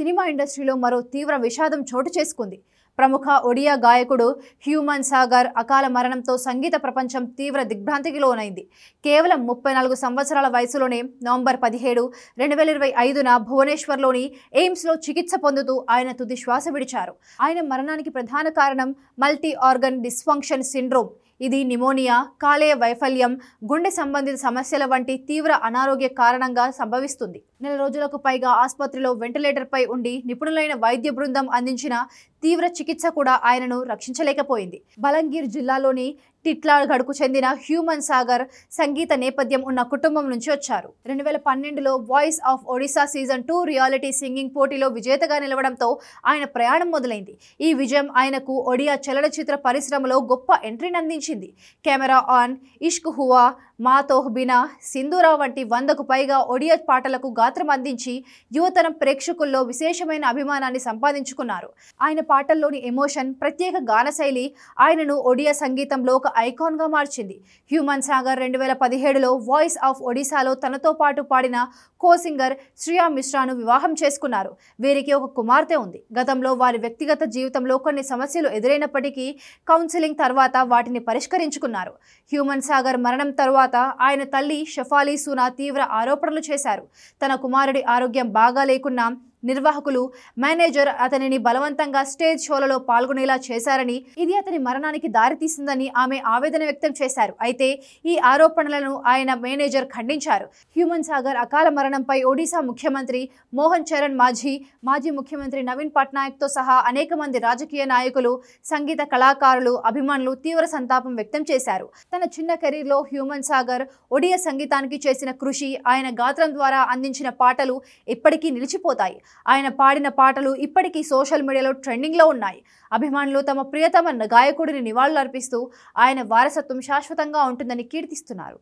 Cinema ఇండస్ట్రీలో మరో తీవ్ర విషాదం చోటు చేసుకుంది. ప్రముఖ ఒడియా గాయకుడు హ్యూమన్ సాగర్ అకాల మరణంతో సంగీత ప్రపంచం తీవ్ర దిగ్భ్రాంతికి లోనైంది. కేవలం 34 సంవత్సరాల వయసులోనే నవంబర్ 17, 2025న భువనేశ్వర్లోని ఎయిమ్స్లో చికిత్స పొందుతూ ఆయన తుది శ్వాస విడిచారు. ఆయన మరణానికి ప్రధాన కారణం మల్టీ ఆర్గన్ డిస్ఫంక్షన్ సిండ్రోమ్. ఇది నిమోనియా, కాలేయ వైఫల్యం, గుండె సంబంధిత సమస్యల వంటి తీవ్ర అనారోగ్య కారణంగా సంభవిస్తుంది. నెల రోజులకు పైగా ఆసుపత్రిలో వెంటిలేటర్పై ఉండి నిపుణులైన వైద్య బృందం అందించిన తీవ్ర చికిత్స కూడా ఆయనను రక్షించలేకపోయింది. బలంగీర్ జిల్లాలోని టిట్లాగఢ్కు చెందిన హ్యూమన్ సాగర్ సంగీత నేపథ్యం ఉన్న కుటుంబం నుంచి వచ్చారు. 2012లో voice of Odisha season 2 reality singing పోటీలో విజేతగా నిలవడంతో ఆయన ప్రయాణం మొదలైంది. ఈ విజయం ఆయనకు ఒడియా చలనచిత్ర పరిశ్రమలో గొప్ప ఎంట్రీని అందించింది. కెమెరా ఆన్, ఇష్క్ హువా, మా తోహ్ బినా, సింధూరా వంటి 100కు పైగా ఒడియా పాటలకు గాత్రం అందించి యువతరం ప్రేక్షకుల్లో విశేషమైన అభిమానాన్ని సంపాదించుకున్నారు. ఆయన పాటల్లోని ఎమోషన్, ప్రత్యేక గానశైలి ఆయనను ఒడియా సంగీతంలో ఒక ఐకాన్గా మార్చింది. హ్యూమన్ సాగర్ 2017లో వాయిస్ ఆఫ్ ఒడిశాలో తనతో పాటు పాడిన కో సింగర్ శ్రియా మిశ్రాను వివాహం చేసుకున్నారు. వీరికి ఒక కుమార్తె ఉంది. గతంలో వారి వ్యక్తిగత జీవితంలో కొన్ని సమస్యలు ఎదురైనప్పటికీ కౌన్సిలింగ్ తర్వాత వాటిని పరిష్కరించుకున్నారు. హ్యూమన్ సాగర్ మరణం తరువాత ఆయన తల్లి షఫాలీ సునా తీవ్ర ఆరోపణలు చేశారు. తన కుమారుడి ఆరోగ్యం బాగా లేకున్నా నిర్వాహకులు, మేనేజర్ అతనిని బలవంతంగా స్టేజ్ షోలలో పాల్గొనేలా చేశారని, ఇది అతని మరణానికి దారితీసిందని ఆమె ఆవేదన వ్యక్తం చేశారు. అయితే ఈ ఆరోపణలను ఆయన మేనేజర్ ఖండించారు. హ్యూమన్ సాగర్ అకాల మరణంపై ఒడిశా ముఖ్యమంత్రి మోహన్ చరణ్ మాఝీ, మాజీ ముఖ్యమంత్రి నవీన్ పట్నాయక్తో సహా అనేక మంది రాజకీయ నాయకులు, సంగీత కళాకారులు, అభిమానులు తీవ్ర సంతాపం వ్యక్తం చేశారు. తన చిన్న కెరీర్లో హ్యూమన్ సాగర్ ఒడియా సంగీతానికి చేసిన కృషి, ఆయన గాత్రం ద్వారా అందించిన పాటలు ఎప్పటికీ నిలిచిపోతాయి. ఆయన పాడిన పాటలు ఇప్పటికీ సోషల్ మీడియాలో ట్రెండింగ్లో ఉన్నాయి. అభిమానులు తమ ప్రియతమ గాయకుడిని నివాళులర్పిస్తూ ఆయన వారసత్వం శాశ్వతంగా ఉంటుందని కీర్తిస్తున్నారు.